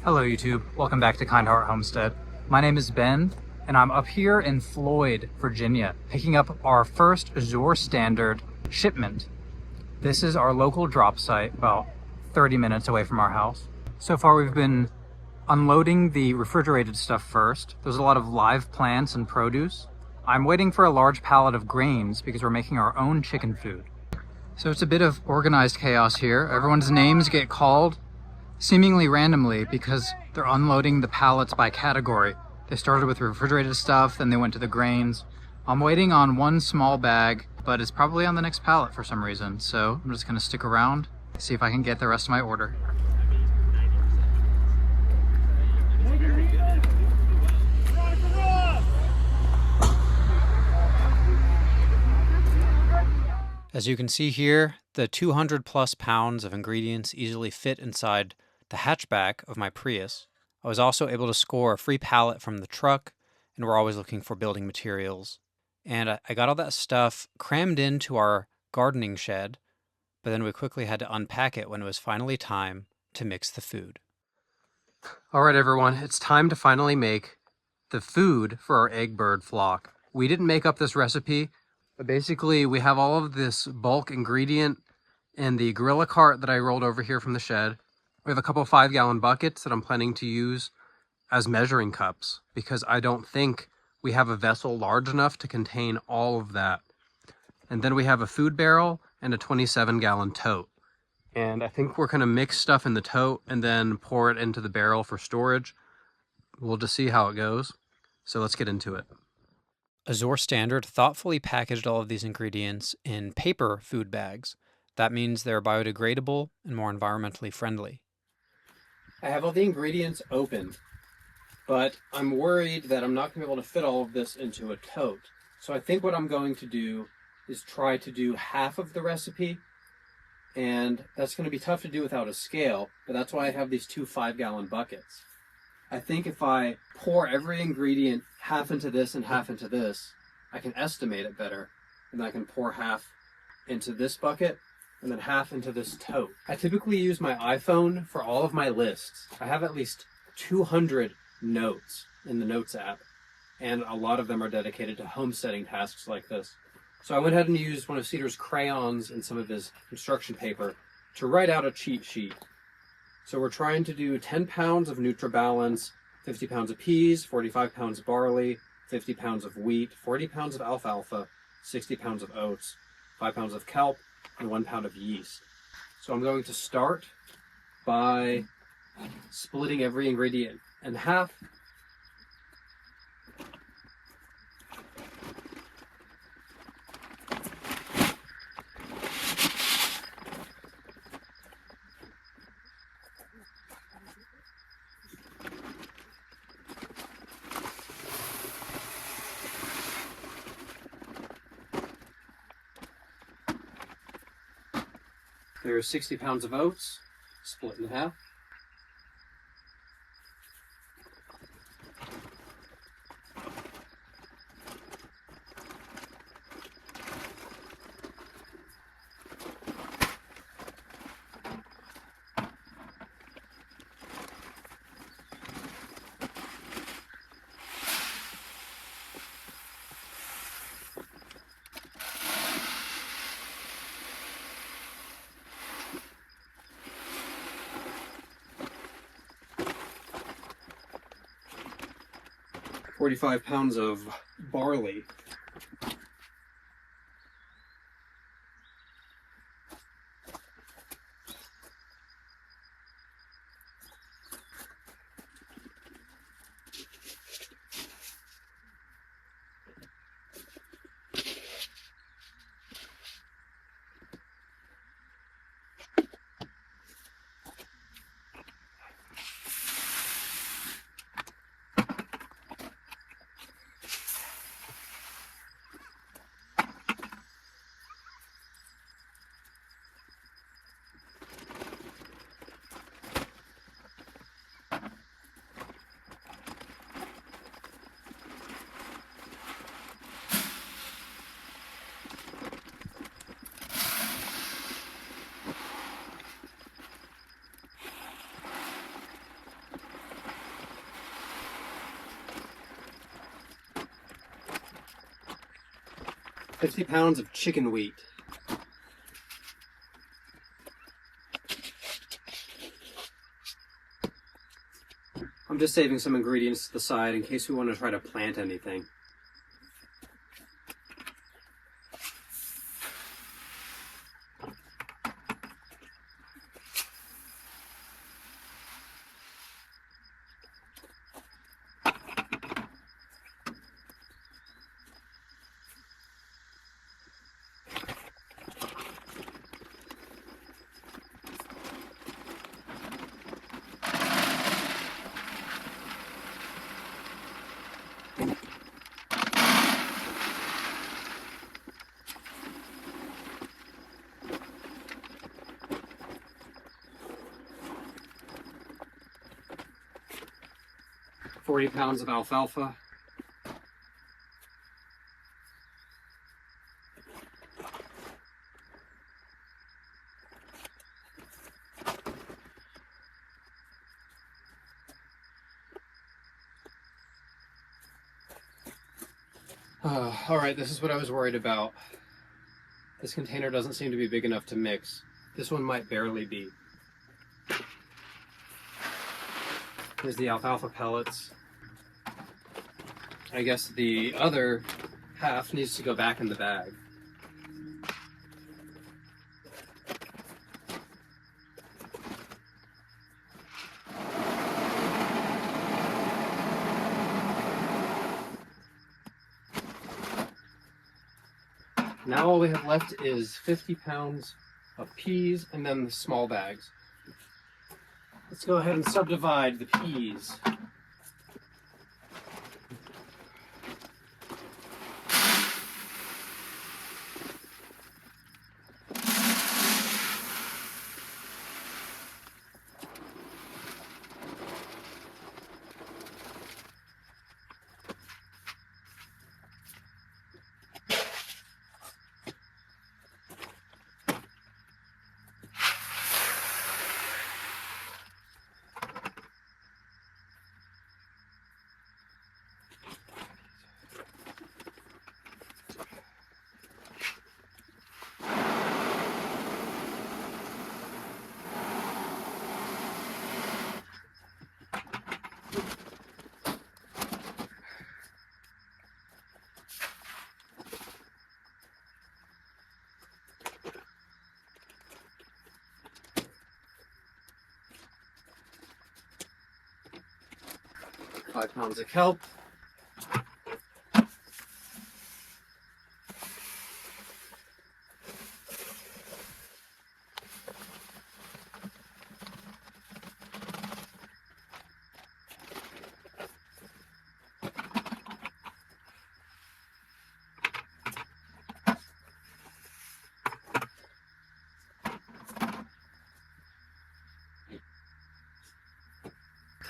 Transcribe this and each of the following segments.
Hello YouTube, welcome back to Kind Heart Homestead. My name is Ben, and I'm up here in Floyd, Virginia, picking up our first Azure standard shipment. This is our local drop site, about 30 minutes away from our house. So far we've been unloading the refrigerated stuff first. There's a lot of live plants and produce. I'm waiting for a large pallet of grains because we're making our own chicken food. So it's a bit of organized chaos here. Everyone's names get called seemingly randomly because they're unloading the pallets by category. They started with refrigerated stuff, then they went to the grains. I'm waiting on one small bag, but it's probably on the next pallet for some reason. So I'm just gonna stick around, see if I can get the rest of my order. As you can see here, the 200 plus pounds of ingredients easily fit inside the hatchback of my Prius. I was also able to score a free pallet from the truck, and we're always looking for building materials. And I got all that stuff crammed into our gardening shed, but then we quickly had to unpack it when it was finally time to mix the food. All right, everyone, it's time to finally make the food for our egg bird flock. We didn't make up this recipe, but basically we have all of this bulk ingredient in the gorilla cart that I rolled over here from the shed. We have a couple 5-gallon buckets that I'm planning to use as measuring cups because I don't think we have a vessel large enough to contain all of that. And then we have a food barrel and a 27-gallon tote. And I think we're gonna mix stuff in the tote and then pour it into the barrel for storage. We'll just see how it goes. So let's get into it. Azure Standard thoughtfully packaged all of these ingredients in paper food bags. That means they're biodegradable and more environmentally friendly. I have all the ingredients open, but I'm worried that I'm not going to be able to fit all of this into a tote. So I think what I'm going to do is try to do half of the recipe, and that's going to be tough to do without a scale, but that's why I have these two 5-gallon buckets. I think if I pour every ingredient half into this and half into this, I can estimate it better, and I can pour half into this bucket and then half into this tote. I typically use my iPhone for all of my lists. I have at least 200 notes in the Notes app, and a lot of them are dedicated to homesteading tasks like this. So I went ahead and used one of Cedar's crayons and some of his construction paper to write out a cheat sheet. So we're trying to do 10 pounds of nurti-balance, 50 pounds of peas, 45 pounds of barley, 50 pounds of wheat, 40 pounds of alfalfa, 60 pounds of oats, 5 pounds of kelp, and 1 pound of yeast. So I'm going to start by splitting every ingredient in half. There's 60 pounds of oats, split in half. $45 pounds of barley. 50 pounds of chicken wheat. I'm just saving some ingredients to the side in case we want to try to plant anything. $40 pounds of alfalfa. Alright, this is what I was worried about. This container doesn't seem to be big enough to mix. This one might barely be. Here's the alfalfa pellets. I guess the other half needs to go back in the bag. Now all we have left is 50 pounds of peas and then the small bags. Let's go ahead and subdivide the peas. Five pounds of kelp.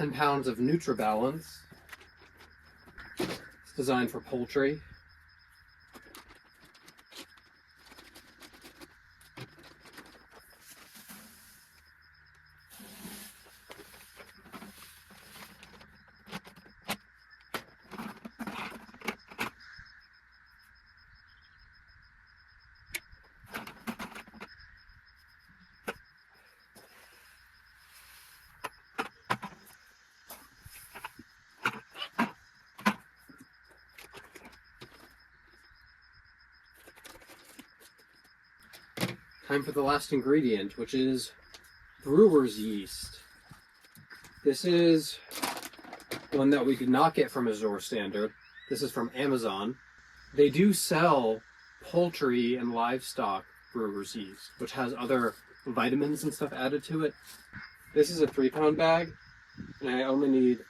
£10 of nurti-balance. It's designed for poultry. Time for the last ingredient, which is brewer's yeast. This is one that we did not get from Azure Standard. This is from Amazon. They do sell poultry and livestock brewer's yeast, which has other vitamins and stuff added to it. This is a 3-pound bag, and I only need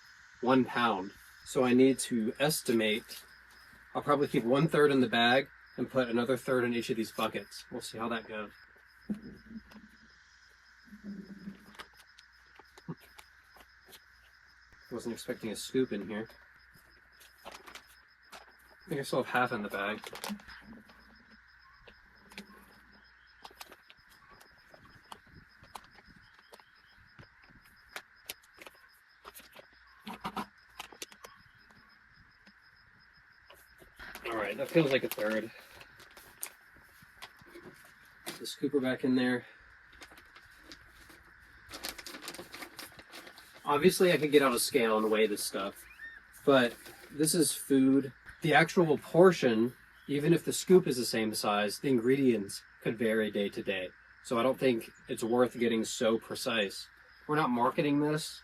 1 pound. So I need to estimate, I'll probably keep 1/3 in the bag and put another third in each of these buckets. We'll see how that goes. Wasn't expecting a scoop in here. I think I still have half in the bag. Alright, that feels like a third. scooper back in there. Obviously, I could get on a scale and weigh this stuff, but this is food. The actual portion, even if the scoop is the same size, the ingredients could vary day to day. So I don't think it's worth getting so precise. We're not marketing this,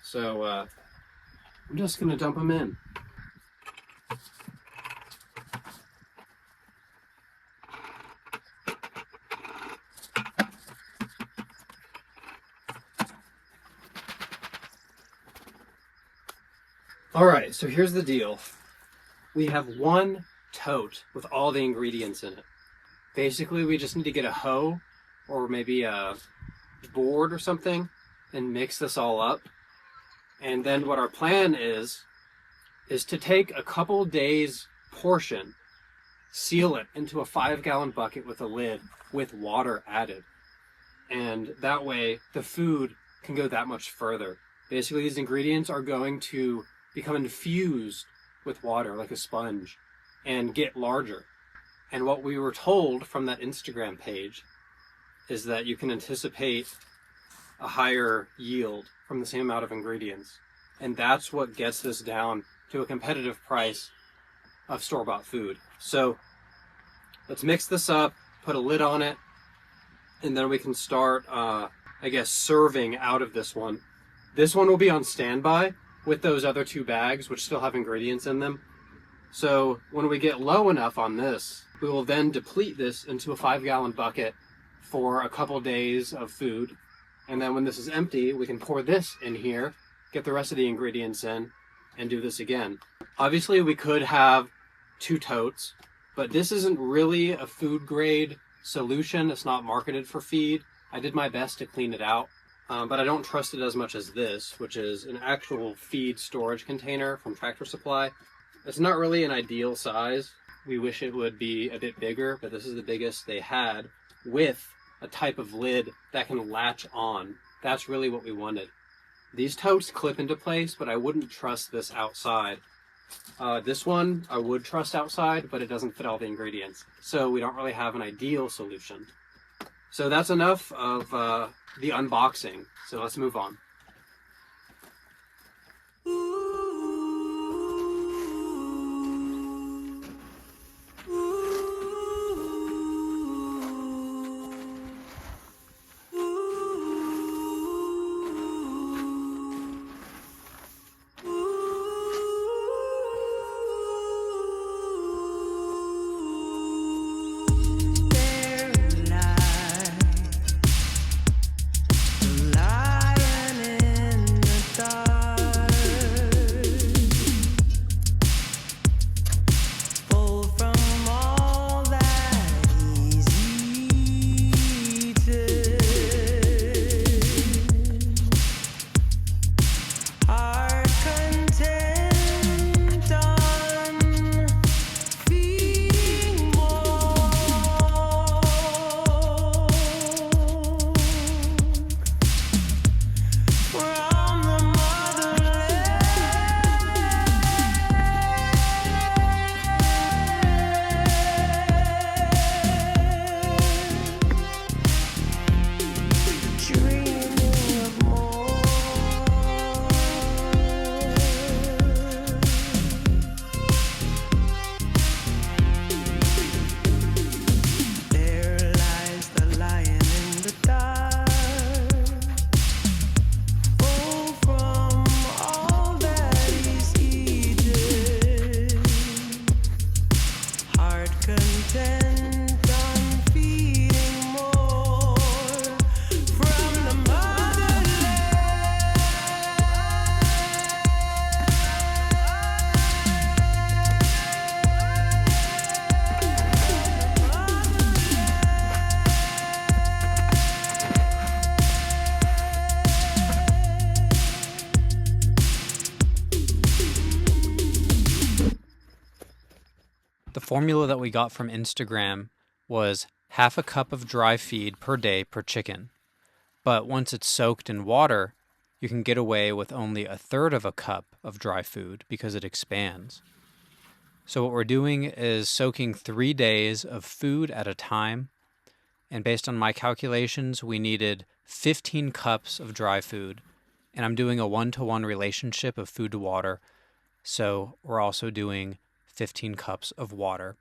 so I'm just gonna dump them in. All right, so here's the deal. We have one tote with all the ingredients in it. Basically, we just need to get a hoe or maybe a board or something and mix this all up. And then what our plan is to take a couple days portion, seal it into a 5-gallon bucket with a lid with water added. And that way the food can go that much further. Basically, these ingredients are going to become infused with water like a sponge and get larger. And what we were told from that Instagram page is that you can anticipate a higher yield from the same amount of ingredients. And that's what gets this down to a competitive price of store-bought food. So let's mix this up, put a lid on it, and then we can start, serving out of this one. This one will be on standby with those other 2 bags, which still have ingredients in them. So when we get low enough on this, we will then deplete this into a 5-gallon bucket for a couple days of food. And then when this is empty, we can pour this in here, get the rest of the ingredients in, and do this again. Obviously, we could have 2 totes, but this isn't really a food grade solution. It's not marketed for feed. I did my best to clean it out. But I don't trust it as much as this, which is an actual feed storage container from Tractor Supply. It's not really an ideal size. We wish it would be a bit bigger, but this is the biggest they had with a type of lid that can latch on. That's really what we wanted. These totes clip into place, but I wouldn't trust this outside. This one I would trust outside, but it doesn't fit all the ingredients. So we don't really have an ideal solution. So that's enough of the unboxing. So let's move on. The formula that we got from Instagram was half a cup of dry feed per day per chicken. But once it's soaked in water, you can get away with only a third of a cup of dry food because it expands. So what we're doing is soaking 3 days of food at a time. And based on my calculations, we needed 15 cups of dry food. And I'm doing a 1-to-1 relationship of food to water. So we're also doing 15 cups of water.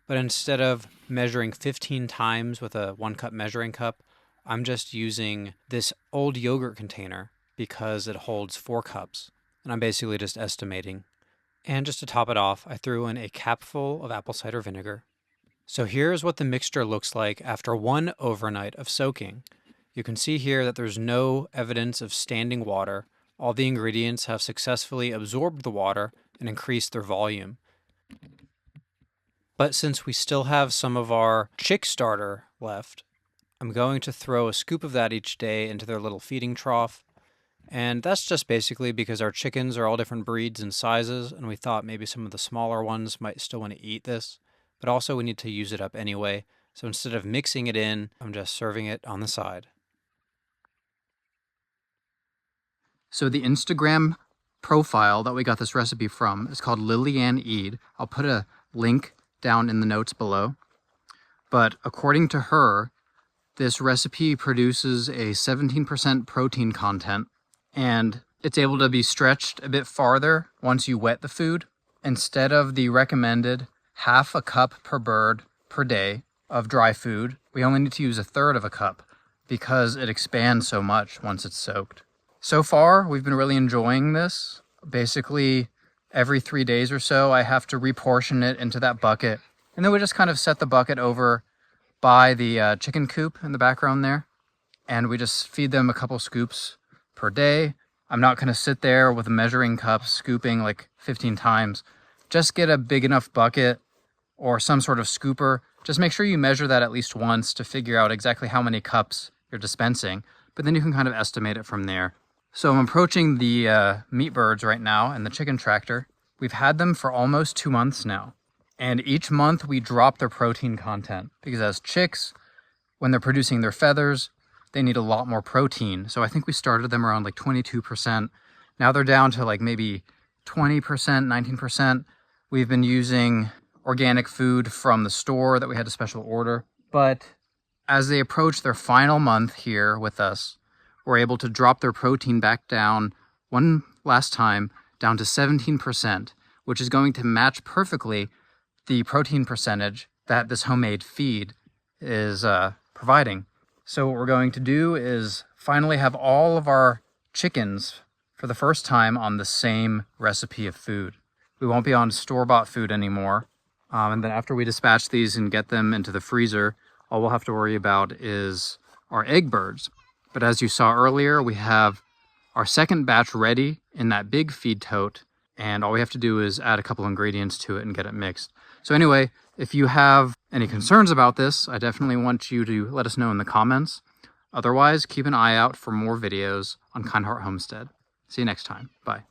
But instead of measuring 15 times with a 1-cup measuring cup, I'm just using this old yogurt container because it holds 4 cups. And I'm basically just estimating. And just to top it off, I threw in a capful of apple cider vinegar. So here's what the mixture looks like after 1 overnight of soaking. You can see here that there's no evidence of standing water. All the ingredients have successfully absorbed the water and increased their volume. But since we still have some of our chick starter left, I'm going to throw a scoop of that each day into their little feeding trough. And that's just basically because our chickens are all different breeds and sizes, and we thought maybe some of the smaller ones might still want to eat this. But also we need to use it up anyway. So instead of mixing it in, I'm just serving it on the side. So the Instagram profile that we got this recipe from is called Lilyanna.eide. I'll put a link down in the notes below. But according to her, this recipe produces a 17% protein content, and it's able to be stretched a bit farther once you wet the food. Instead of the recommended 1/2 cup per bird per day of dry food, we only need to use 1/3 cup because it expands so much once it's soaked. So far, we've been really enjoying this. Basically, every 3 days or so, I have to reportion it into that bucket. And then we just kind of set the bucket over by the chicken coop in the background there. And we just feed them a couple scoops per day. I'm not going to sit there with a measuring cup scooping like 15 times. Just get a big enough bucket or some sort of scooper. Just make sure you measure that at least once to figure out exactly how many cups you're dispensing. But then you can kind of estimate it from there. So I'm approaching the meat birds right now and the chicken tractor. We've had them for almost 2 months now. And each month we drop their protein content because as chicks, when they're producing their feathers, they need a lot more protein. So I think we started them around like 22%. Now they're down to like maybe 20%, 19%. We've been using organic food from the store that we had a special order. But as they approach their final month here with us, we're able to drop their protein back down one last time, down to 17%, which is going to match perfectly the protein percentage that this homemade feed is providing. So what we're going to do is finally have all of our chickens for the first time on the same recipe of food. We won't be on store-bought food anymore. And then after we dispatch these and get them into the freezer, all we'll have to worry about is our egg birds. But as you saw earlier, we have our second batch ready in that big feed tote, and all we have to do is add a couple ingredients to it and get it mixed. So anyway, if you have any concerns about this, I definitely want you to let us know in the comments. Otherwise, keep an eye out for more videos on Kind Heart Homestead. See you next time. Bye.